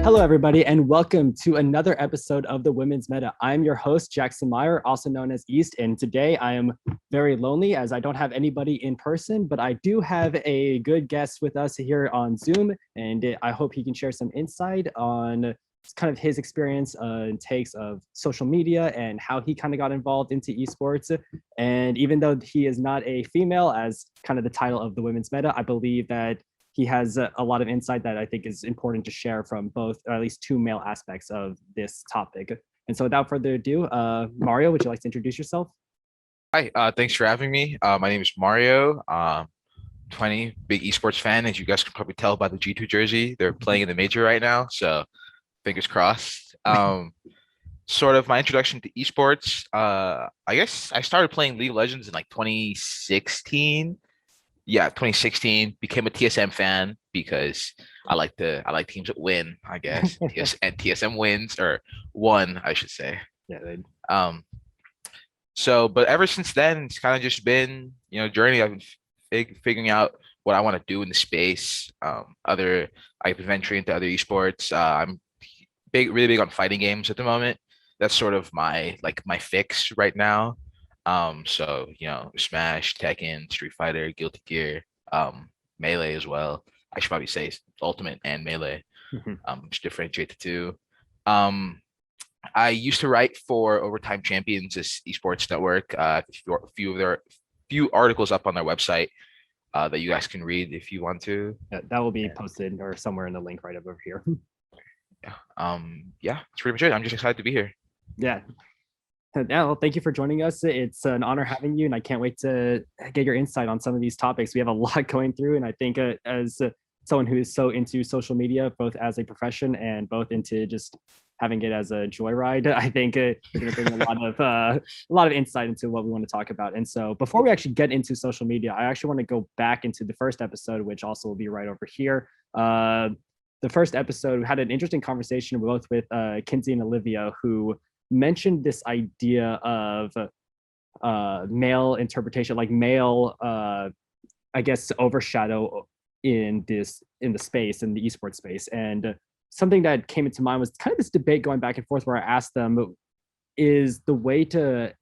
Hello, everybody, and welcome to another episode of the Women's Meta. I'm your host, Jackson Meyer, also known as East, and today I am very lonely as I don't have anybody in person, but I do have a good guest with us here on Zoom, and I hope he can share some insight on kind of his experience and takes of social media and how he kind of got involved into esports. And even though he is not a female, as kind of the title of the Women's Meta, I believe that he has a lot of insight that I think is important to share from both, or at least two male aspects of this topic. And so without further ado, Mario, would you like to introduce yourself? Hi, thanks for having me. My name is Mario. 20, big esports fan, as you guys can probably tell by the G2 jersey. They're playing in the major right now, so fingers crossed. Sort of my introduction to esports. I guess I started playing League of Legends in like 2016. Yeah, 2016. Became a TSM fan because I like teams that win, I guess. And TSM wins or won, I should say. Yeah, Um, but ever since then, it's kind of just been, journey. I've been figuring out what I want to do in the space. I've been venturing into other esports. I'm really big on fighting games at the moment. That's sort of my fix right now. Smash, Tekken, Street Fighter, Guilty Gear, Melee as well. I should probably say Ultimate and Melee. Just differentiate the two. I used to write for Overtime Champions, this esports network. A few articles up on their website that you guys can read if you want to. that will be posted or somewhere in the link right over here. Yeah, that's pretty much it. I'm just excited to be here. Yeah. Yeah, well, thank you for joining us. It's an honor having you, and I can't wait to get your insight on some of these topics. We have a lot going through, and I think as someone who is so into social media, both as a profession and both into just having it as a joyride, I think you're going to bring a lot of insight into what we want to talk about. And so, before we actually get into social media, I actually want to go back into the first episode, which also will be right over here. The first episode, we had an interesting conversation both with Kinsey and Olivia, who mentioned this idea of male interpretation, like male, I guess, overshadow in the space, in the esports space. And something that came into mind was kind of this debate going back and forth where I asked them, is the way to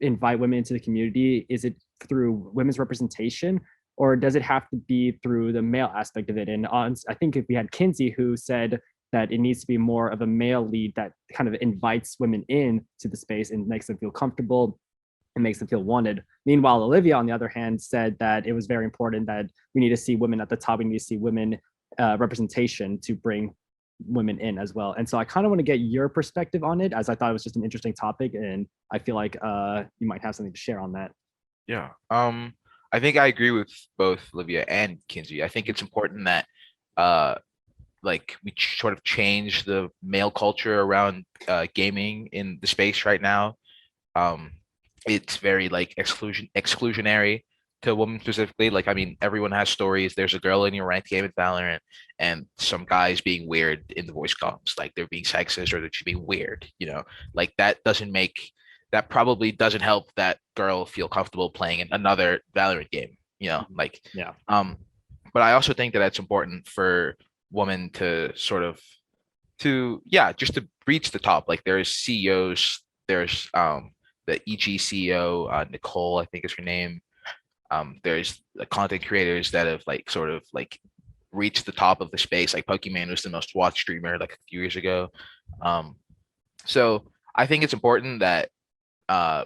invite women into the community, is it through women's representation, or does it have to be through the male aspect of it? And I think if we had Kinsey, who said that it needs to be more of a male lead that kind of invites women in to the space and makes them feel comfortable and makes them feel wanted. Meanwhile, Olivia, on the other hand, said that it was very important that we need to see women at the top. We need to see women representation to bring women in as well. And so I kind of want to get your perspective on it, as I thought it was just an interesting topic, and I feel like you might have something to share on that. Yeah. I think I agree with both Olivia and Kinsey. I think it's important that we sort of change the male culture around gaming in the space right now. It's very exclusionary to women specifically. Like, I mean, everyone has stories. There's a girl in your ranked game at Valorant and some guys being weird in the voice comms, like they're being sexist or they're just being weird, like that probably doesn't help that girl feel comfortable playing in another Valorant game, Yeah. But I also think that it's important for women to just to reach the top. Like, there's CEOs, there's the EG CEO, Nicole, I think is her name. There's the content creators that have reached the top of the space. Like, Pokemon was the most watched streamer like a few years ago. So I think it's important that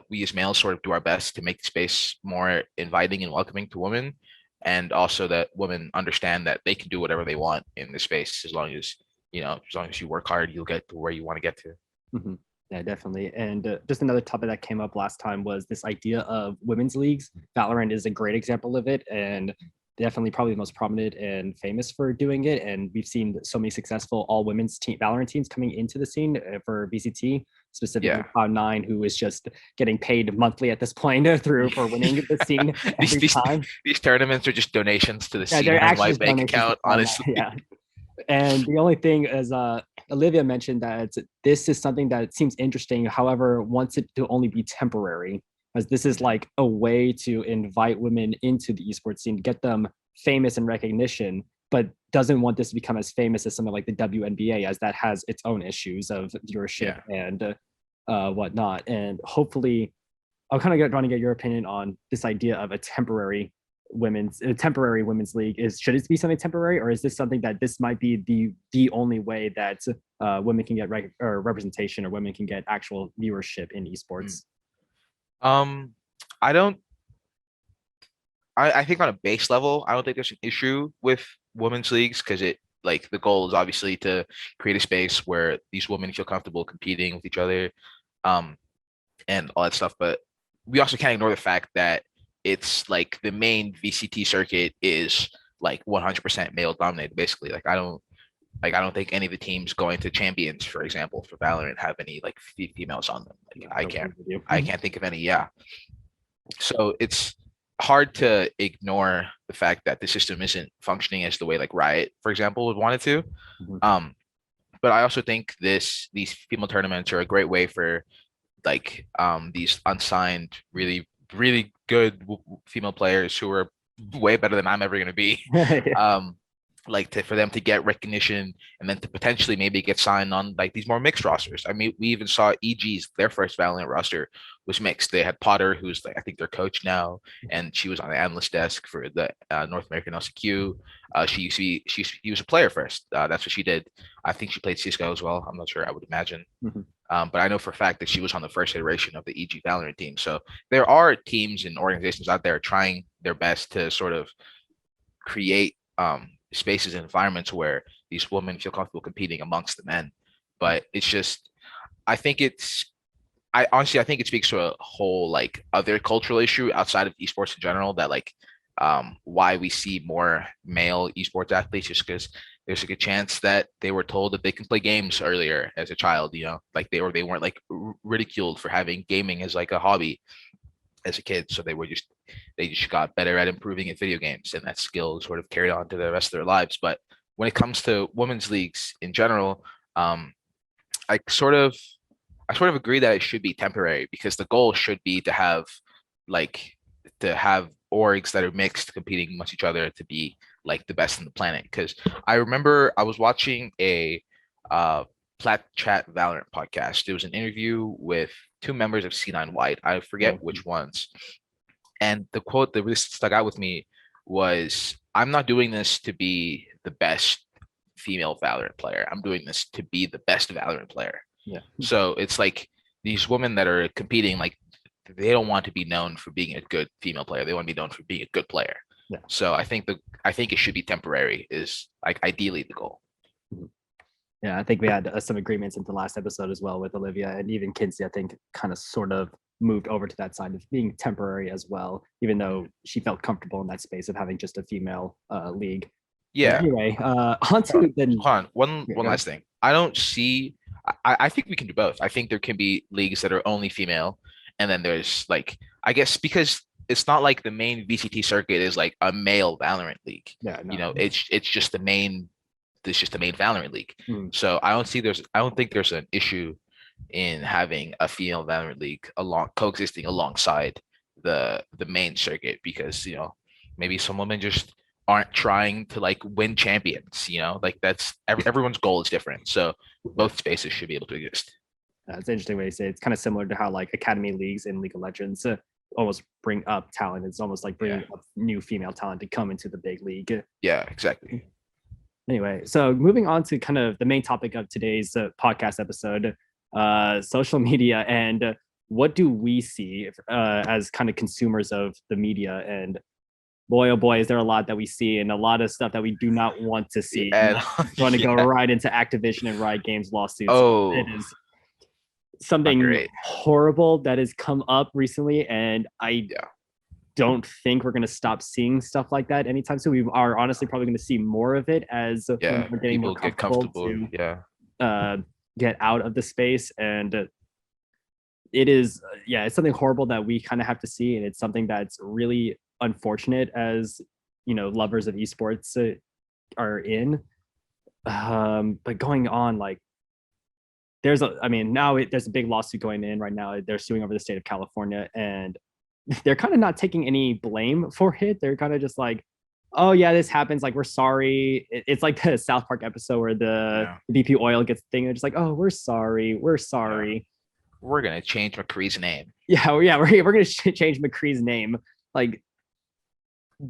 we as males sort of do our best to make the space more inviting and welcoming to women, and also that women understand that they can do whatever they want in the space as long as you work hard, you'll get to where you want to get to. Mm-hmm. Yeah, definitely. And just another topic that came up last time was this idea of women's leagues. Valorant is a great example of it, and definitely probably the most prominent and famous for doing it. And we've seen so many successful all women's Valorant teams coming into the scene for VCT, specifically Cloud9, who is just getting paid monthly at this point for winning the scene every time. These tournaments are just donations to the scene white bank account, honestly. Yeah. And the only thing is, Olivia mentioned that this is something that seems interesting. However, wants it to only be temporary, as this is like a way to invite women into the esports scene, get them famous and recognition. but doesn't want this to become as famous as something like the WNBA, as that has its own issues of viewership Yeah. and whatnot. And hopefully, I'll kind of want to get your opinion on this idea of a temporary women's league. Should it be something temporary, or is this something that this might be the only way that women can get representation, or women can get actual viewership in esports? Um, I don't. I think on a base level, I don't think there's an issue with women's leagues because it like the goal is obviously to create a space where these women feel comfortable competing with each other, um, and all that stuff. But we also can't ignore the fact that it's like the main VCT circuit is like 100% male dominated, basically. I don't think any of the teams going to champions, for example, for Valorant have any like females on them. Like, I can't think of any. Yeah, so it's hard to ignore the fact that the system isn't functioning as the way like Riot, for example, would want it to. Mhm. Um, but I also think these female tournaments are a great way for like these unsigned, really good female players who are way better than I'm ever going to be. Yeah. Um, like for them to get recognition and then to potentially maybe get signed on like these more mixed rosters. I mean, we even saw EG's their first Valiant roster was mixed. They had Potter, who's like I think their coach now, and she was on the analyst desk for the North American LCQ. She was a player first. That's what she did. I think she played Cisco as well. I'm not sure. I would imagine. Mhm. But I know for a fact that she was on the first iteration of the EG Valorant team. So there are teams and organizations out there trying their best to sort of create spaces and environments where these women feel comfortable competing amongst the men. But it's just, I think it's, I honestly, I think it speaks to a whole like other cultural issue outside of esports in general that like why we see more male esports athletes just because there's a good chance that they were told that they can play games earlier as a child, you know, like they weren't like ridiculed for having gaming as like a hobby as a kid. So they just got better at improving at video games, and that skill sort of carried on to the rest of their lives. But when it comes to women's leagues in general, um, I sort of I sort of agree that it should be temporary because the goal should be like to have orgs that are mixed competing amongst each other to be like the best in the planet. Because I remember I was watching a Plat Chat Valorant podcast. There was an interview with two members of C9 White. I forget which ones. And the quote that really stuck out with me was, "I'm not doing this to be the best female Valorant player. I'm doing this to be the best Valorant player." Yeah. So it's like these women that are competing, like they don't want to be known for being a good female player. They want to be known for being a good player. Yeah. So I think it should be temporary is like ideally the goal. Mhm. Yeah, I think we had some agreements in the last episode as well with Olivia, and even Kinsey, I think, kind of sort of moved over to that side of being temporary as well, even though she felt comfortable in that space of having just a female league. But Yeah. anyway, on to then. Hold on. One last thing. I don't see. I think we can do both. I think there can be leagues that are only female, and then there's like I guess because it's not like the main VCT circuit is like a male Valorant league. Yeah, no. You know, it's just the main. It's just the main Valorant league. Mm. So I don't think there's an issue in having a female Valorant league coexisting alongside the main circuit because you know maybe some women just aren't trying to like win champions, you know, like that's everyone's goal is different. So both spaces should be able to exist. It's an interesting way to say it. It's kind of similar to how like academy leagues in League of Legends almost bring up talent. It's almost like bringing up new female talent to come into the big league. Yeah, exactly. Anyway, so moving on to kind of the main topic of today's podcast episode, social media, and what do we see as kind of consumers of the media? And boy, oh boy, is there a lot that we see and a lot of stuff that we do not want to see. And want to go right into Activision and Riot Games lawsuits. Oh, it is something horrible that has come up recently, and I don't think we're going to stop seeing stuff like that anytime soon. We are honestly probably going to see more of it as we're getting more comfortable to get out of the space. And it is, it's something horrible that we kind of have to see. And it's something that's really unfortunate as, you know, lovers of esports are in. But going on, like, there's a big lawsuit going in right now. They're suing over the state of California, and they're kind of not taking any blame for it. They're kind of just like, oh yeah, this happens. Like we're sorry. It's like the South Park episode where Yeah, the BP oil gets the thing. They're just like, oh, we're sorry. We're yeah. sorry. We're gonna change McCree's name. Yeah, yeah, we're gonna change McCree's name. Like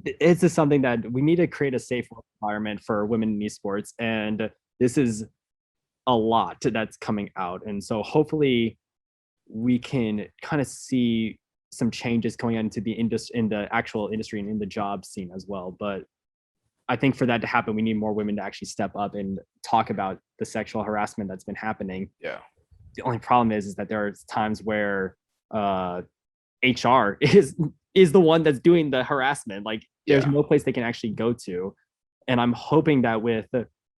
it's just something that we need to create a safe environment for women in esports, and this is a lot that's coming out, and so hopefully we can kind of see some changes going into the industry, in the actual industry and in the job scene as well. But I think for that to happen, we need more women to actually step up and talk about the sexual harassment that's been happening. Yeah, The only problem is that there are times where HR is the one that's doing the harassment. Like there's yeah, no place they can actually go to. And I'm hoping that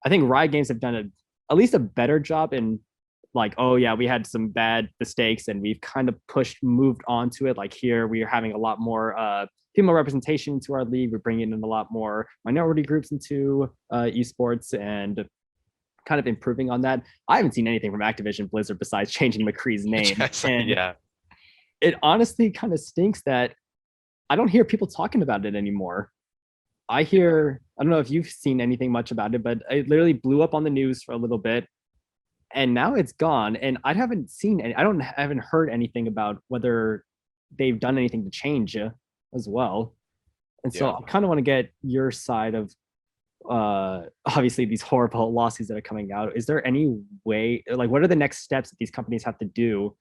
I think Riot Games have done at least a better job in like, oh yeah, we had some bad mistakes and we've kind of moved on to it. Like here, we are having a lot more female representation to our league. We're bringing in a lot more minority groups into esports and kind of improving on that. I haven't seen anything from Activision Blizzard besides changing McCree's name, and yeah. it honestly kind of stinks that I don't hear people talking about it anymore. I don't know if you've seen anything much about it, but it literally blew up on the news for a little bit and now it's gone. And I haven't seen any, I haven't heard anything about whether they've done anything to change as well. And so Yeah. I kind of want to get your side of obviously these horrible lawsuits that are coming out. Is there any way, like, what are the next steps that these companies have to do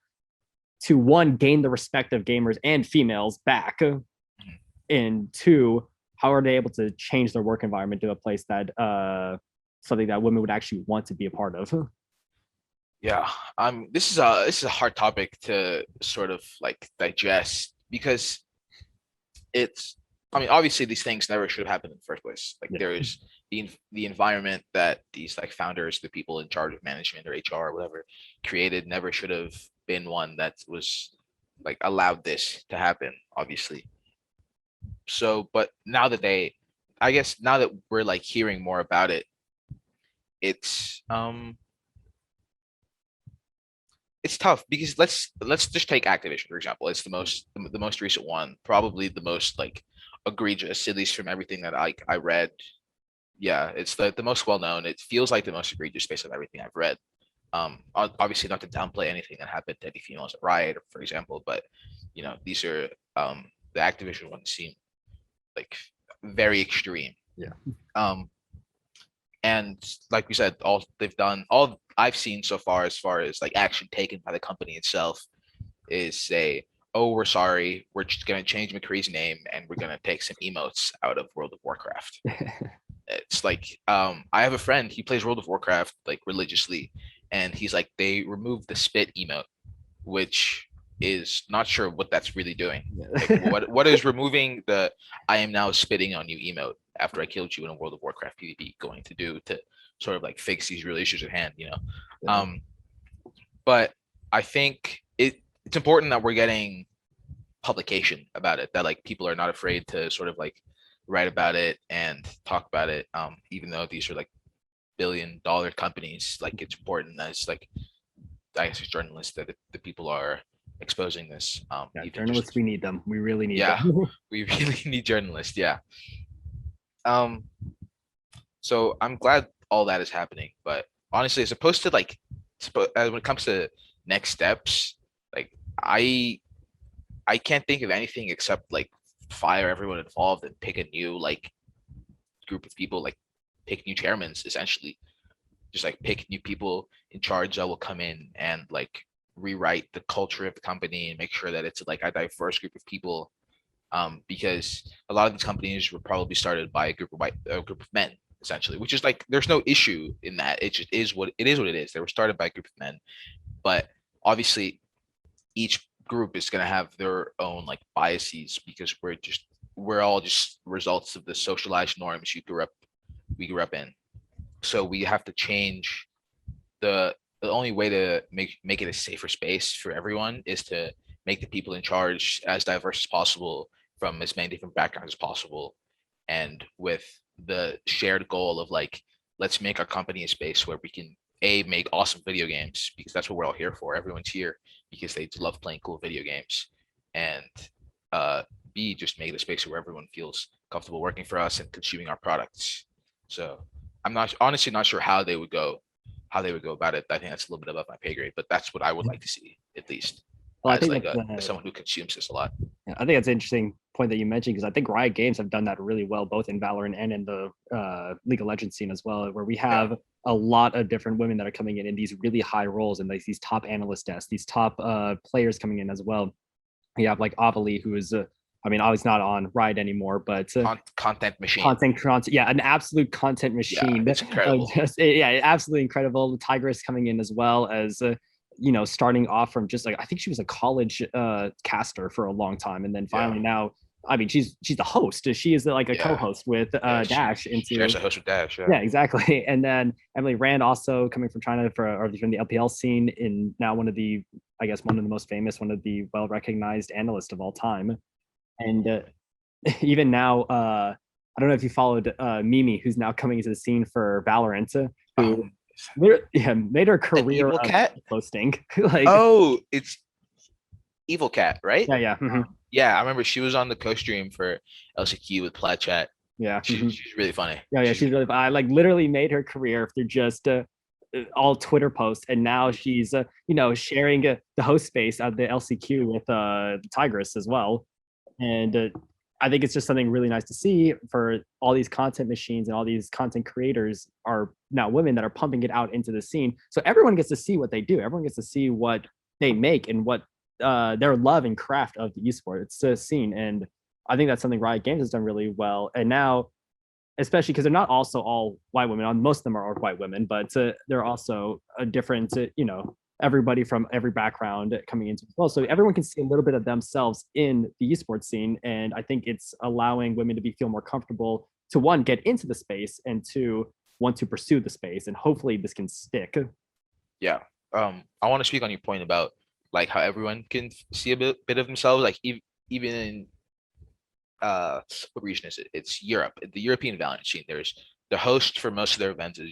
to one, gain the respect of gamers and females back, and two, how are they able to change their work environment to a place that something that women would actually want to be a part of? Yeah. This is a hard topic to sort of like digest because it's I mean, obviously these things never should have happened in the first place. Like Yeah. there's the environment that these like founders, the people in charge of management or HR or whatever created never should have been one that was like allowed this to happen, obviously. So, but now that I guess now that we're like hearing more about it, it's it's tough because let's just take Activision for example. It's the most recent one, probably the most like egregious, at least from everything that I read. Yeah, it's the most well known. It feels like the most egregious based on everything I've read. Obviously not to downplay anything that happened to any females at Riot, for example, but you know these are the Activision ones seem like very extreme. Yeah. Um, and like we said, all they've done, all I've seen so far as like action taken by the company itself, is say, "Oh, we're sorry. We're just gonna change McCree's name and we're gonna take some emotes out of World of Warcraft." It's like, I have a friend. He plays World of Warcraft like religiously, and he's like, they removed the spit emote, which is not sure what that's really doing. Like, what is removing the "I am now spitting on you" emote after I killed you in a World of Warcraft PvP going to do to sort of like fix these real issues at hand, you know? Yeah. But I think it's important that we're getting publication about it, that like people are not afraid to sort of like write about it and talk about it. Even though these are like billion-dollar companies, like it's important as like I guess as journalists that the people are exposing this. Yeah, Even journalists, just we need them. We really need yeah, them. we really need journalists. Yeah. Um. So I'm glad all that is happening, but honestly, as opposed to like, when it comes to next steps, like I I can't think of anything except like fire everyone involved and pick a new like group of people, like pick new chairmen essentially, just like pick new people in charge that will come in and like rewrite the culture of the company and make sure that it's like a diverse group of people. Because a lot of these companies were probably started by a group of men essentially, which is like there's no issue in that. It just is what it is. What it is. They were started by a group of men, but obviously each group is going to have their own like biases because we're all just results of the socialized norms we grew up in. So we have to change the only way to make it a safer space for everyone is to make the people in charge as diverse as possible from as many different backgrounds as possible, and with the shared goal of like, let's make our company a space where we can make awesome video games because that's what we're all here for. Everyone's here because they love playing cool video games, and uh b just make it a space where everyone feels comfortable working for us and consuming our products. So I'm not honestly not sure how they would go about it. I think that's a little bit above my pay grade, but that's what I would like to see, at least Well, I as think like that's as someone who consumes this a lot. yeah, I think that's an interesting point that you mentioned because I think Riot Games have done that really well, both in Valorant and in the League of Legends scene as well, where we Yeah. have a lot of different women that are coming in these really high roles and like these top analyst desks, these top players coming in as well. You have like Avali, who is, I mean, obviously not on Riot anymore, but Content machine. content, yeah, an absolute content Yeah, machine. it's incredible. Yeah, absolutely incredible. Tigress coming in as well as starting off from just like I think she was a college caster for a long time, and then finally Yeah. now, I mean, she's the host. She is like a Yeah. co-host with Yeah. Dash She into shares a host with Dash. Yeah. yeah, exactly. And then Emily Rand also coming from China or from the LPL scene in now one of the I guess one of the most famous, one of the well recognized analysts of all time, and even now, I don't know if you followed Mimi, who's now coming into the scene for Valorant, who Um, made her an career evil of cat. posting. Like, Oh, it's Evil Cat, right? yeah, yeah, Yeah, I remember she was on the co-stream for LCQ with Plaid Chat. yeah, She's really funny. yeah, yeah. She's really. I like literally made her career through just all Twitter posts, and now she's sharing the host space at the LCQ with Tigress as well. And I think it's just something really nice to see for all these content machines and all these content creators are now women that are pumping it out into the scene. So everyone gets to see what they do. Everyone gets to see what they make and what their love and craft of the esports scene. And I think that's something Riot Games has done really well. And now, especially because they're not also all white women. Most of them are white women, but they're also a different, everybody from every background coming into as well. So everyone can see a little bit of themselves in the esports scene. And I think it's allowing women to feel more comfortable to one, get into the space and two, want to pursue the space. And hopefully this can stick. Yeah. I want to speak on your point about like how everyone can see a bit of themselves, like even in what region is it? It's Europe, the European Valorant scene. There's the host for most of their events is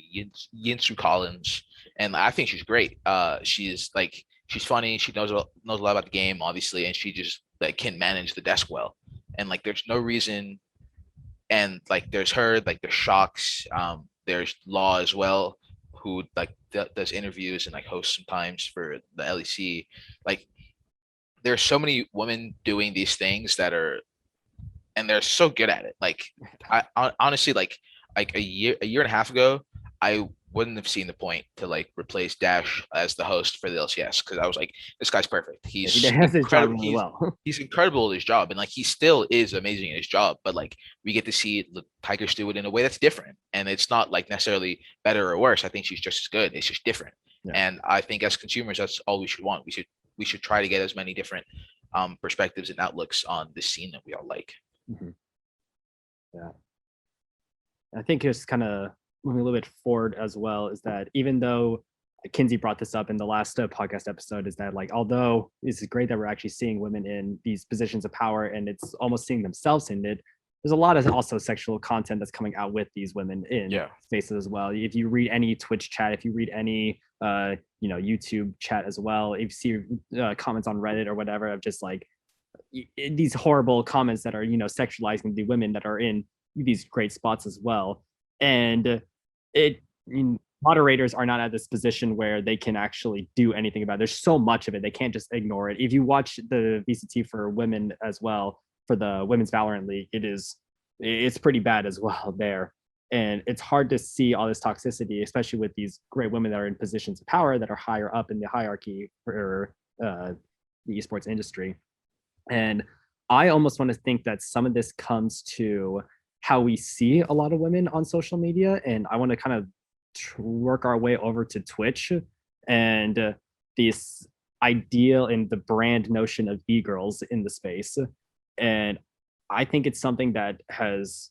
Yinsu Collins, and I think she's great. She's funny. She knows a lot about the game, obviously, and she just like can manage the desk well. And like, there's no reason. And like, there's her, like there's Shocks, there's Law as well, who like does interviews and like hosts sometimes for the LEC. Like, there's so many women doing these things that are and they're so good at it. Like honestly, like a year and a half ago, I wouldn't have seen the point to like replace Dash as the host for the LCS because I was like, this guy's perfect. Yeah, he He's does his job incredible. really well. He's incredible at his job, and like he still is amazing at his job. But like we get to see the Tigers do it in a way that's different, and it's not like necessarily better or worse. I think she's just as good. It's just different, Yeah. and I think as consumers, that's all we should want. We should try to get as many different perspectives and outlooks on this scene that we all like. Mm-hmm. Yeah. I think it's kind of moving a little bit forward as well is that even though Kinsey brought this up in the last podcast episode is that like although this is great that we're actually seeing women in these positions of power and it's almost seeing themselves in it, there's a lot of also sexual content that's coming out with these women in spaces as well. If you read any Twitch chat, if you read any YouTube chat as well, if you see comments on Reddit or whatever of just like these horrible comments that are sexualizing the women that are in these great spots as well. And moderators are not at this position where they can actually do anything about it. There's so much of it they can't just ignore it. If you watch the VCT for women as well, for the women's Valorant League, it's pretty bad as well there. And it's hard to see all this toxicity, especially with these great women that are in positions of power that are higher up in the hierarchy for the esports industry. And I almost want to think that some of this comes to how we see a lot of women on social media. And I want to kind of work our way over to Twitch and this ideal and the brand notion of e-girls in the space. And I think it's something that has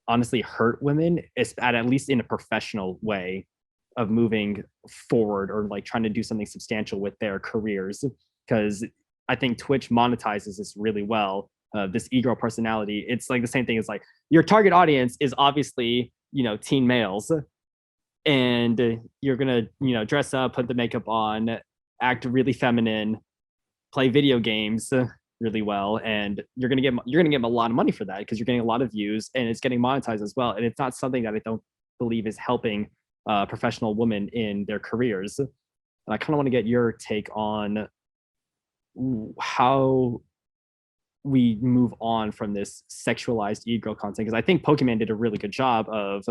honestly hurt women, at least in a professional way of moving forward or like trying to do something substantial with their careers. Because I think Twitch monetizes this really well. This e-girl personality, it's like the same thing as like your target audience is obviously teen males, and you're gonna dress up, put the makeup on, act really feminine, play video games, really well, and you're gonna get a lot of money for that because you're getting a lot of views and it's getting monetized as well. And it's not something that I don't believe is helping professional women in their careers. And I kind of want to get your take on how we move on from this sexualized e-girl content, because I think Pokemon did a really good job of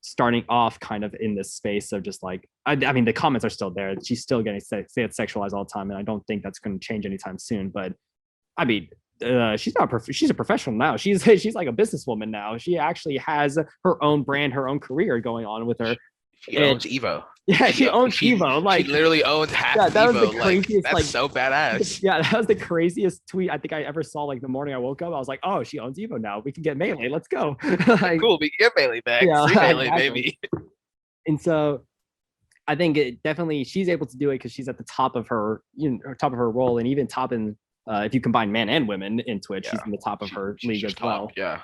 starting off kind of in this space of just like I mean the comments are still there. She's still getting say it's sexualized all the time, and I don't think that's going to change anytime soon. But I mean, she's a professional now. She's like a businesswoman now. She actually has her own brand, her own career going on with her. She And owns Evo. yeah, she owns Evo. She Like, literally owns half yeah, that was the Evo. Like craziest. that's Like, so badass. yeah, that was the craziest tweet I think I ever saw. Like the morning I woke up, I was like, "Oh, she owns Evo now. We can get Melee. Let's go!" Like, Cool, we can get Bailey back. yeah, Free Bailey, exactly. baby. And so I think it definitely she's able to do it because she's at the top of her, top of her role, and even top in if you combine men and women in Twitch, she's in the top of her league as well. Yeah.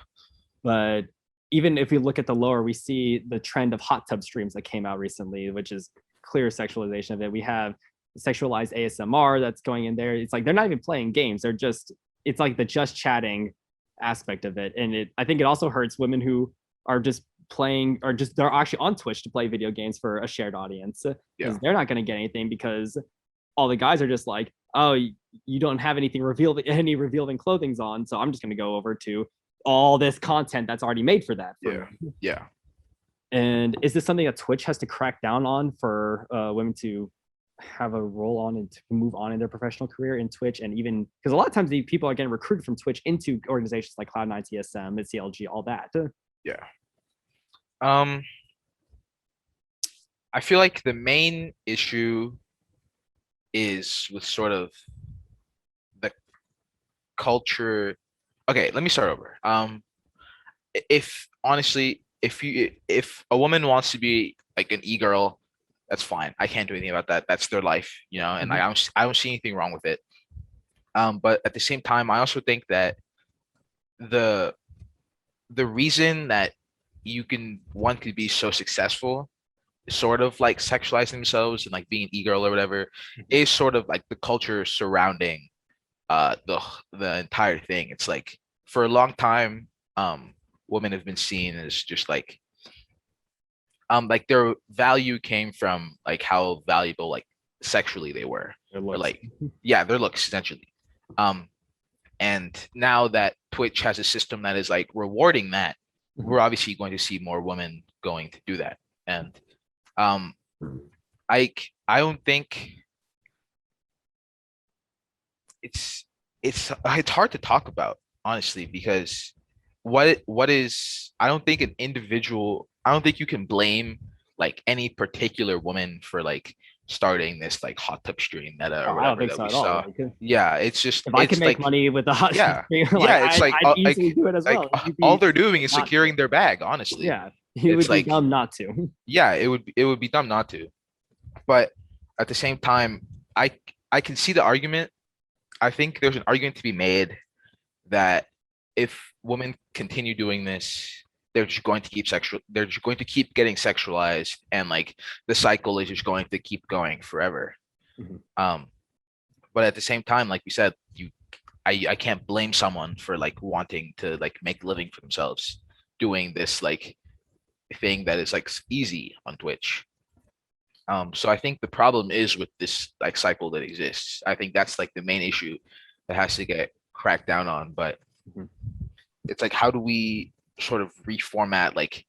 But even if we look at the lower, we see the trend of hot tub streams that came out recently, which is clear sexualization of it. We have sexualized ASMR that's going in there. It's like they're not even playing games. It's like the just chatting aspect of it. And I think it also hurts women who are just playing or just they're actually on Twitch to play video games for a shared audience because they're not going to get anything because all the guys are just like, oh, you don't have any revealing clothings on, so I'm just going to go over to all this content that's already made for that. Yeah. And is this something that Twitch has to crack down on for women to have a role on and to move on in their professional career in Twitch? And even because a lot of times the people are getting recruited from Twitch into organizations like Cloud9, TSM, and CLG, all that. Yeah. I feel like the main issue is with sort of the culture. Okay, let me start over. If honestly, if a woman wants to be like an e-girl, that's fine. I can't do anything about that. That's their life, and I don't see anything wrong with it. But at the same time, I also think that the reason that one could be so successful, sort of like sexualizing themselves and like being an e-girl or whatever, is sort of like the culture surrounding the entire thing. It's like for a long time, women have been seen as just like their value came from like how valuable like sexually they were, or like their looks essentially. And now that Twitch has a system that is like rewarding that, we're obviously going to see more women going to do that. And I don't think it's hard to talk about, honestly, because what is I don't think you can blame like any particular woman for like starting this like hot tub stream meta or whatever that we saw. Yeah, it's just if I can make money with the hot tub stream, it's like I'd easily do it as well. All they're doing is securing their bag, honestly. Yeah, it would be dumb not to. Yeah, it would be dumb not to. But at the same time, I can see the argument. I think there's an argument to be made that if women continue doing this, they're just going to keep getting sexualized, and like the cycle is just going to keep going forever. But at the same time, like we said, I can't blame someone for like wanting to like make a living for themselves doing this like thing that is like easy on Twitch. So I think the problem is with this like cycle that exists. I think that's like the main issue that has to get cracked down on. But it's like, how do we sort of reformat like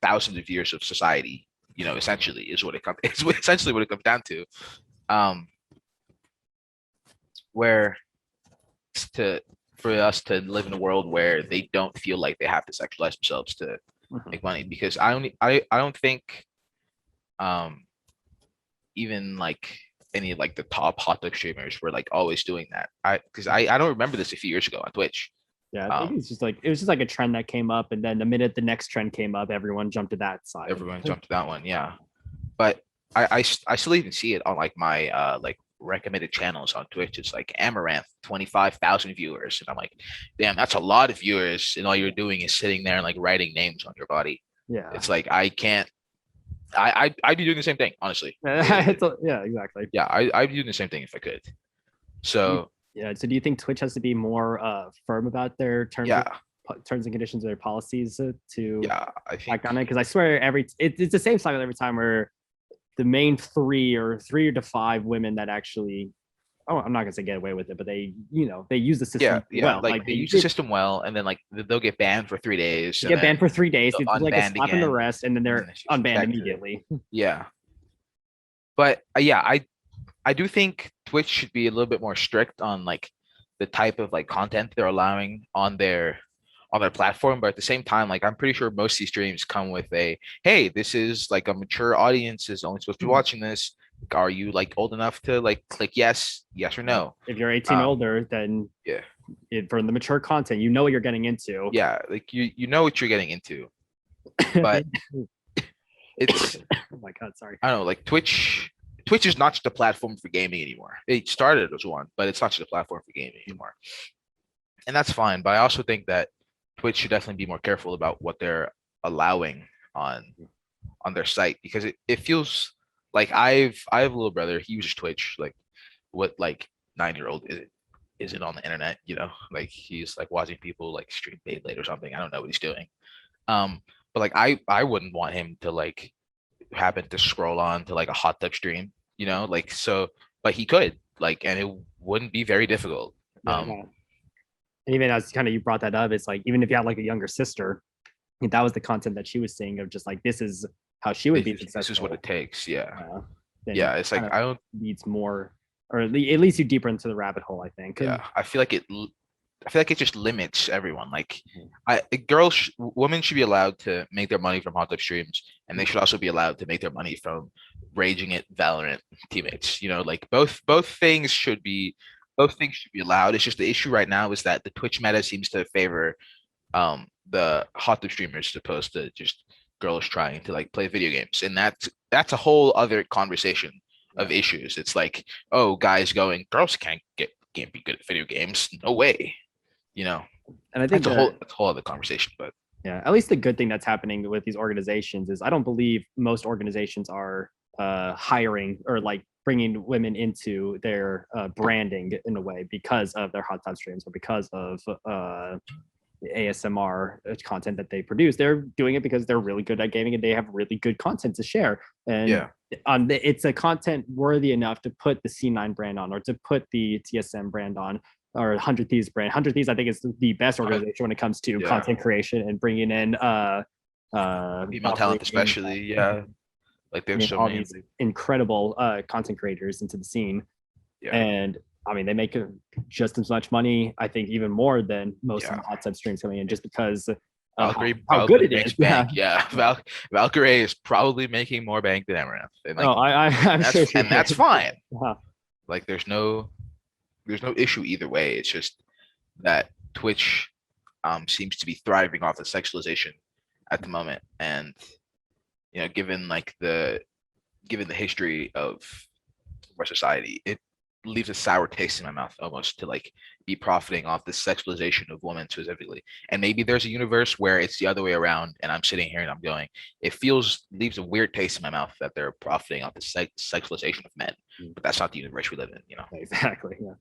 thousands of years of society? Essentially is what it comes. It's essentially what it comes down to. Where for us to live in a world where they don't feel like they have to sexualize themselves to make money, because I don't think even like any of like the top hot tub streamers were like always doing that. I don't remember this a few years ago on Twitch. Yeah, I think it was just like a trend that came up, and then the minute the next trend came up, everyone jumped to that side. Everyone jumped to that one, yeah. But I still even see it on like my like recommended channels on Twitch. It's like Amaranth, 25,000 viewers, and I'm like, damn, that's a lot of viewers, and all you're doing is sitting there and like writing names on your body. Yeah, it's like I can't. I'd be doing the same thing, honestly. Yeah, exactly. Yeah, I'd be doing the same thing if I could. So Yeah. So do you think Twitch has to be more firm about their Yeah, terms and conditions of their policies to yeah, I act on think it? Because I swear it's the same cycle every time where the main three to five women that actually, oh, I'm not gonna say get away with it, but they, they use the yeah, system yeah. well. Like Like they use the system well, and then like they'll get banned for 3 days, they and get banned then for 3 days. They they'll do like a unbanned slap on the again, wrist, and then and they're then it's just unbanned expected. immediately. Yeah, but yeah, I do think Twitch should be a little bit more strict on like the type of like content they're allowing on their platform. But at the same time, like I'm pretty sure most of these streams come with a, hey, this is like a mature audience is only supposed to be watching this. Are you like old enough to like click yes or no? If you're 18 Um, older, then yeah, for the mature content, you know what you're getting into. yeah, like you know what you're getting into, but Oh it's my god, sorry. I don't know, like Twitch is not just a platform for gaming anymore. It started as one, but it's not just a platform for gaming anymore. And that's fine. But I also think that Twitch should definitely be more careful about what they're allowing on on their site because it feels like I have a little brother. He uses Twitch. Like what like 9 year old is it on the internet? You know, like he's like watching people like stream Beyblade or something. I don't know what he's doing. But like I wouldn't want him to like happen to scroll on to like a hot tub stream. You know, like so. But he could like, and it wouldn't be very difficult. Yeah, no. And even as kind of you brought that up, it's like even if you had like a younger sister, that was the content that she was seeing of just like this is how she would be This is what successful. it takes. Yeah. Then Yeah. It's kind like of I don't needs more, or at least you deeper into the rabbit hole. I think. yeah. I feel like it just limits everyone. Like girls women should be allowed to make their money from hot tub streams and they should also be allowed to make their money from raging at Valorant teammates. You know, like both things should be allowed. It's just the issue right now is that the Twitch meta seems to favor the hot tub streamers as opposed to just girls trying to like play video games, and that's a whole other conversation of issues. It's like, oh, guys going, girls can't be good at video games, no way, you know. And I think That's a whole other conversation. But yeah, at least the good thing that's happening with these organizations is I don't believe most organizations are hiring or like bringing women into their branding in a way because of their hot tub streams or because of ASMR content that they produce. They're doing it because they're really good at gaming and they have really good content to share. And yeah, it's a content worthy enough to put the C9 brand on or to put the TSM brand on or 100 Thieves brand. 100 Thieves, I think, is the best organization when it comes to yeah, content creation and bringing in female talent especially. Yeah, like there's so all many. these incredible content creators into the scene. Yeah, And I mean, they make just as much money, I think, even more than most of yeah. the hot tub streams coming in, just because of Valkyrie how good probably it makes is. Yeah. bank. Yeah, Valkyrie is probably making more bank than Amaranth, and Oh, like I'm sure she that's is. fine. Uh-huh. Like there's no issue either way. It's just that Twitch seems to be thriving off of sexualization at the moment, and you know, given the history of our society, it leaves a sour taste in my mouth almost to like be profiting off the sexualization of women specifically. And maybe there's a universe where it's the other way around, and I'm sitting here and I'm going, it feels leaves a weird taste in my mouth that they're profiting off the sexualization of men, but that's not the universe we live in, you know. Exactly. Yeah.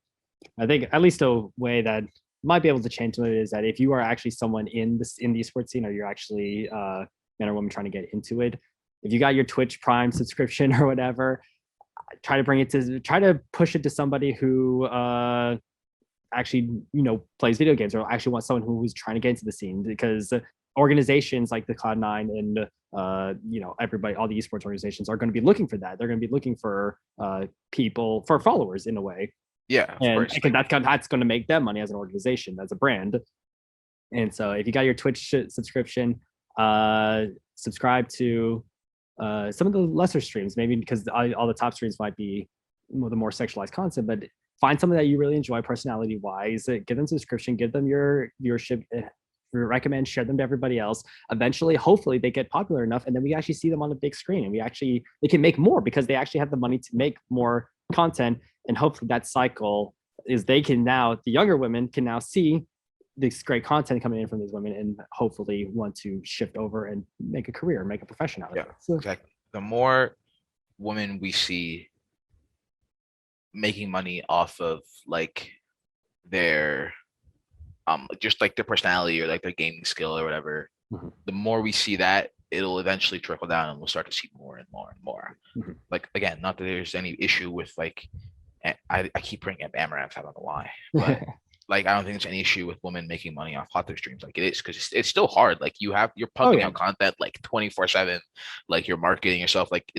I think at least a way that might be able to change it is that if you are actually someone in the esports scene or you're actually men or women trying to get into it, if you got your Twitch Prime subscription or whatever, try to push it to somebody who actually plays video games or actually wants someone who's trying to get into the scene because organizations like the Cloud9 and everybody, all the esports organizations are going to be looking for that. They're going to be looking for people for followers in a way, Yeah, of and course. Like, that's going to make them money as an organization, as a brand. And so if you got your Twitch subscription, subscribe to some of the lesser streams, maybe because all the top streams might be the more sexualized content, but find something that you really enjoy personality wise, give them subscription, give them your viewership, recommend, share them to everybody else. Eventually, hopefully they get popular enough and then we actually see them on the big screen and they can make more because they actually have the money to make more content. And hopefully that cycle is the younger women can now see this great content coming in from these women and hopefully want to shift over and make a career, make a profession out of yeah, it. So, exactly. The more women we see making money off of like their just like their personality or like their gaming skill or whatever, Mhm. the more we see that, it'll eventually trickle down and we'll start to see more and more and more. Mhm. Like again, not that there's any issue with like I keep bringing up Amaranth, I don't know why, but like I don't think there's any issue with women making money off hot tub streams like it is because it's still hard. Like you're Oh pumping yeah. out content like 24/7, like you're marketing yourself. Like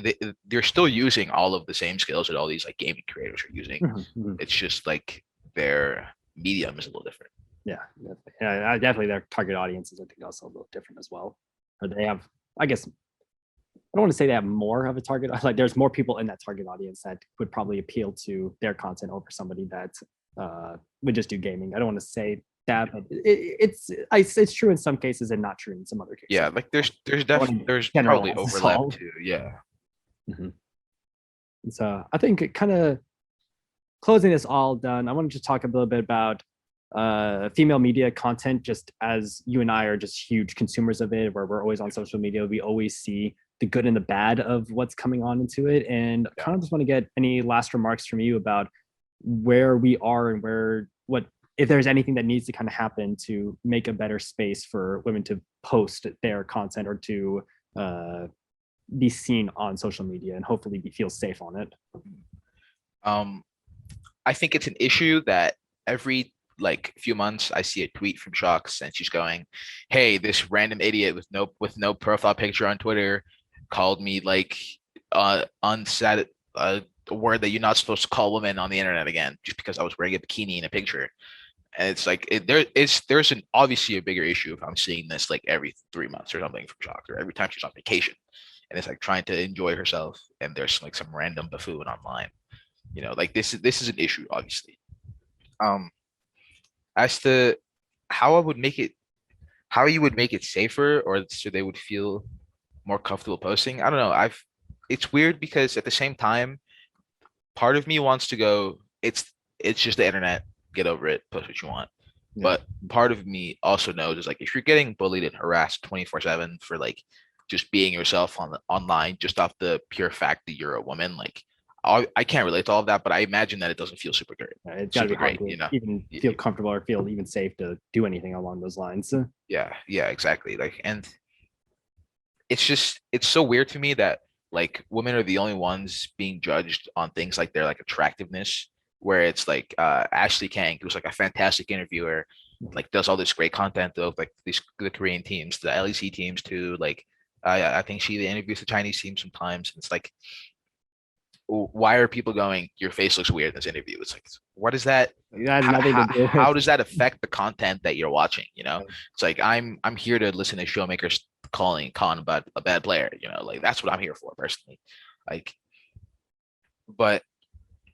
they're still using all of the same skills that all these like gaming creators are using. Mhm. Mhm. It's just like their medium is a little different. Yeah, definitely. Yeah, definitely their target audiences I think also a little different as well. Or they have, I guess, I don't want to say they have more of a target. Like there's more people in that target audience that would probably appeal to their content over somebody that would just do gaming. I don't want to say that, but it's true in some cases and not true in some other cases. Yeah, like I want to there's probably generalize this overlap all. too. Yeah. Mhm. So I think kind of closing this all done, I want to just talk a little bit about female media content, just as you and I are just huge consumers of it, where we're always on social media. We always see the good and the bad of what's coming on into it. And Yeah. kind of just want to get any last remarks from you about where we are and where, what, if there's anything that needs to kind of happen to make a better space for women to post their content or to be seen on social media and hopefully feel safe on it. Um, I think it's an issue that every like few months I see a tweet from Shocks and she's going, "Hey, this random idiot with no profile picture on Twitter called me like unsat a word that you're not supposed to call women on the internet again just because I was wearing a bikini in a picture." And it's like there's an obviously a bigger issue if I'm seeing this like every 3 months or something from Shocks or every time she's on vacation and it's like trying to enjoy herself and there's like some random buffoon online. Like this is an issue obviously. Um, as to how I would make it, how you would make it safer, or so they would feel more comfortable posting. I don't know. It's weird because at the same time, part of me wants to go. It's just the internet. Get over it. Post what you want. Yeah. But part of me also knows is like if you're getting bullied and harassed 24/7 for like just being yourself online, just off the pure fact that you're a woman, like I can't relate to all of that, but I imagine that it doesn't feel super great. It's got to be hard to You know? even feel comfortable or feel even safe to do anything along those lines. Yeah, exactly. Like, and it's so weird to me that like women are the only ones being judged on things like their like attractiveness, where it's like Ashley Kang, who's like a fantastic interviewer, like does all this great content of like the Korean teams, the LEC teams too. Like I think she interviews the Chinese team sometimes. And it's like, why are people going, your face looks weird in this interview? It's like, what is that? It has nothing to do How with. does that affect the content that you're watching? It's like I'm here to listen to showmakers calling con about a bad player. Like that's what I'm here for personally. Like, but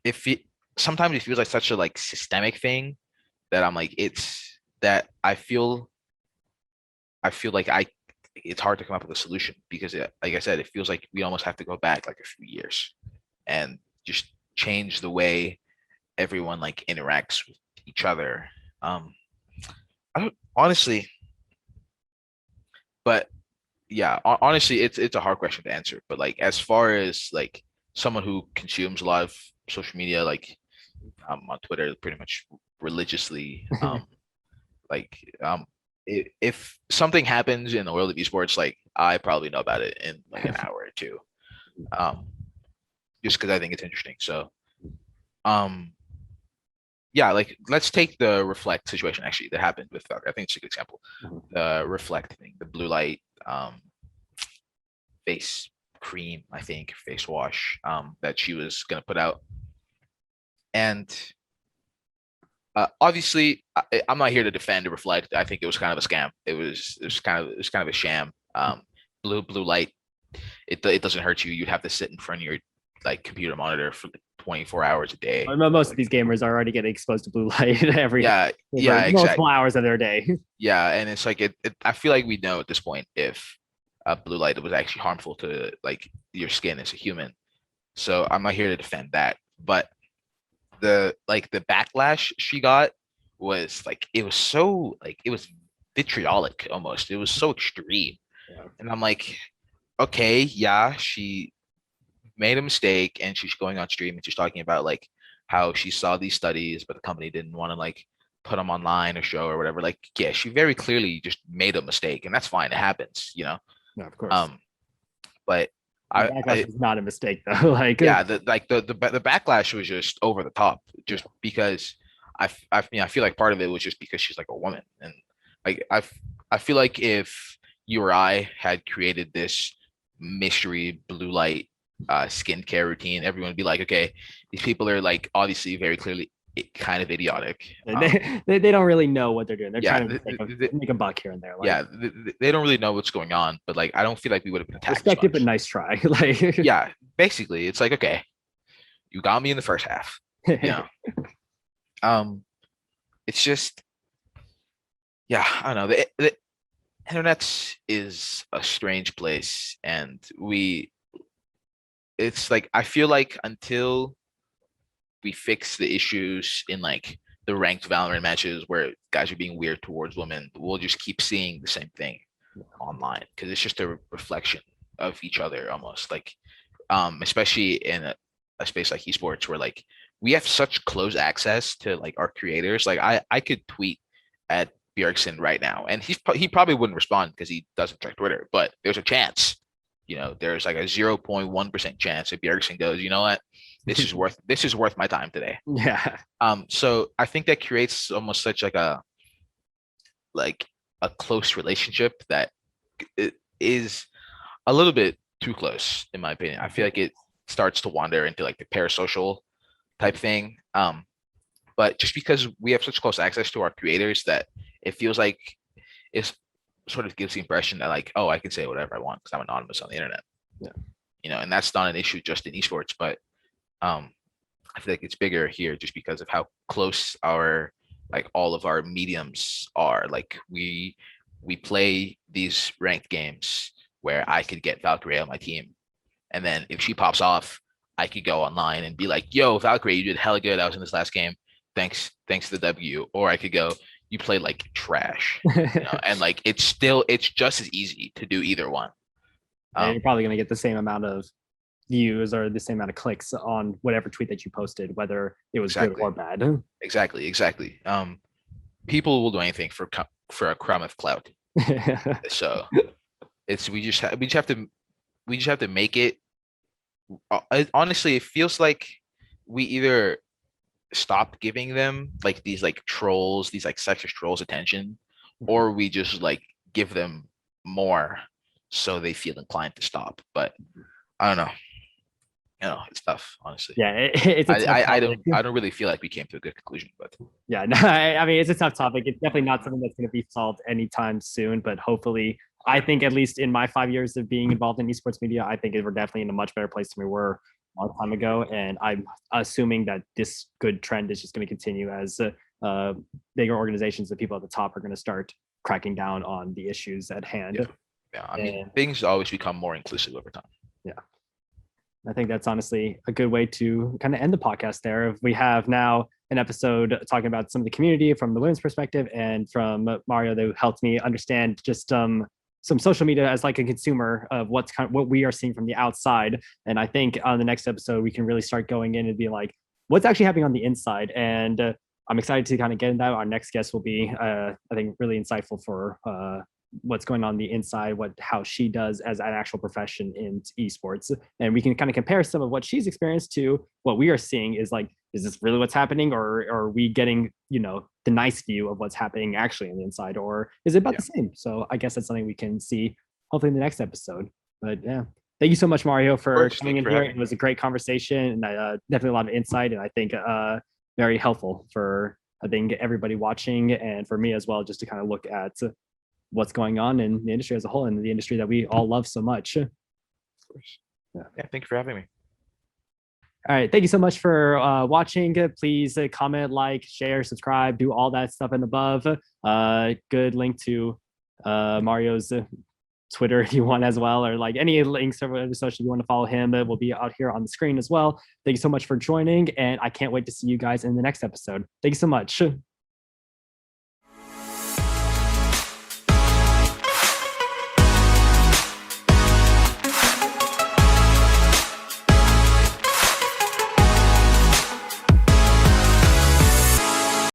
if it sometimes it feels like such a like systemic thing that I'm like it's that I feel like it's hard to come up with a solution because like I said, it feels like we almost have to go back like a few years and just change the way everyone like interacts with each other. I don't honestly, but yeah, honestly, it's a hard question to answer. But like as far as like someone who consumes a lot of social media, like on Twitter, pretty much religiously, like if something happens in the world of esports, like I probably know about it in like an hour or two, um, just because I think it's interesting. So, um, yeah, like let's take the reflect situation actually that happened with Falcon. I think it's a good example. The reflect thing, the blue light face cream, I think, face wash that she was gonna put out. And obviously, I'm not here to defend or reflect. I think it was kind of a scam. It was kind of a sham. Blue light. It doesn't hurt you. You'd have to sit in front of your like computer monitor for like 24 hours a day. Most of these gamers are already getting exposed to blue light every Yeah, multiple exactly. hours of their day. Yeah, and it's like I feel like we know at this point if blue light was actually harmful to like your skin as a human. So I'm not here to defend that, but the backlash she got was like it was so like it was vitriolic almost. It was so extreme. Yeah. And I'm like, okay, yeah, she made a mistake and she's going on stream and she's talking about like how she saw these studies, but the company didn't want to like put them online or show or whatever. Like, yeah, she very clearly just made a mistake, and that's fine. It happens, you know. No, of course. Um, but The I backlash was not a mistake though. Like, yeah, the backlash was just over the top, yeah. just because I feel like part of it was just because she's like a woman, and like I feel like if you or I had created this mystery blue light skincare routine, everyone would be like, okay, these people are like obviously very clearly kind of idiotic. They don't really know what they're doing. They're Yeah, trying to make a buck here and there. Like, yeah, they don't really know what's going on, but like I don't feel like we would have been attacked as respect it, but much. nice try. Like, Yeah, basically, it's like okay, you got me in the first half, you know. Um, it's just yeah, I don't know. The internet is a strange place, and it's like I feel like until we fix the issues in like the ranked Valorant matches where guys are being weird towards women, we'll just keep seeing the same thing online because it's just a reflection of each other almost like especially in a space like esports where like we have such close access to like our creators. Like I could tweet at Bjergsen right now and he probably wouldn't respond because he doesn't check Twitter, but there's a chance, you know, there's like a 0.1% chance if Bjergsen goes, you know what, this is worth my time today. yeah. So I think that creates almost such like a close relationship that it is a little bit too close in my opinion. I feel like it starts to wander into like the parasocial type thing. But just because we have such close access to our creators that it feels like it sort of gives the impression that like, oh, I can say whatever I want because I'm anonymous on the internet. Yeah. You know, and that's not an issue just in esports, but I feel like it's bigger here just because of how close our like all of our mediums are. Like we play these ranked games where I could get Valkyrie on my team, and then if she pops off, I could go online and be like, "Yo, Valkyrie, you did hella good. I was in this last game. Thanks to the W." Or I could go, "You played like trash," you know, and like it's just as easy to do either one. And Um, you're probably going to get the same amount of views or the same amount of clicks on whatever tweet that you posted, whether it was good exactly, or bad. exactly. People will do anything for a crumb of clout. So it's we just have to make it. Honestly, it feels like we either stop giving them like these like trolls, these like sexist trolls attention, or we just like give them more so they feel inclined to stop. But I don't know. You know, it's tough, honestly. Yeah, it's a tough topic. I don't really feel like we came to a good conclusion, but Yeah, no, I mean, it's a tough topic. It's definitely not something that's going to be solved anytime soon, but hopefully, I think at least in my 5 years of being involved in esports media, I think we're definitely in a much better place than we were a long time ago. And I'm assuming that this good trend is just going to continue as bigger organizations, the people at the top are going to start cracking down on the issues at hand. yeah. Yeah, I mean, And things always become more inclusive over time. yeah. I think that's honestly a good way to kind of end the podcast there. We have now an episode talking about some of the community from the women's perspective and from Mario that helped me understand just some social media as like a consumer of what's kind of what we are seeing from the outside. And I think on the next episode, we can really start going in and be like, what's actually happening on the inside. And I'm excited to kind of get into that. Our next guest will be, I think, really insightful for what's going on the inside, how she does as an actual profession in esports, and we can kind of compare some of what she's experienced to what we are seeing. Is like, is this really what's happening, or are we getting the nice view of what's happening actually on the inside, or is it about the same? So I guess that's something we can see hopefully in the next episode. But yeah, thank you so much, Mario, for coming in here. It was a great conversation, and definitely a lot of insight, and I think very helpful for I think everybody watching and for me as well, just to kind of look at what's going on in the industry as a whole and the industry that we all love so much. Of course. Yeah, thank you for having me. All right. Thank you so much for watching. Please comment, like, share, subscribe, do all that stuff and above. Good link to Mario's Twitter if you want as well, or like any links or social you want to follow him will be out here on the screen as well. Thank you so much for joining, and I can't wait to see you guys in the next episode. Thank you so much.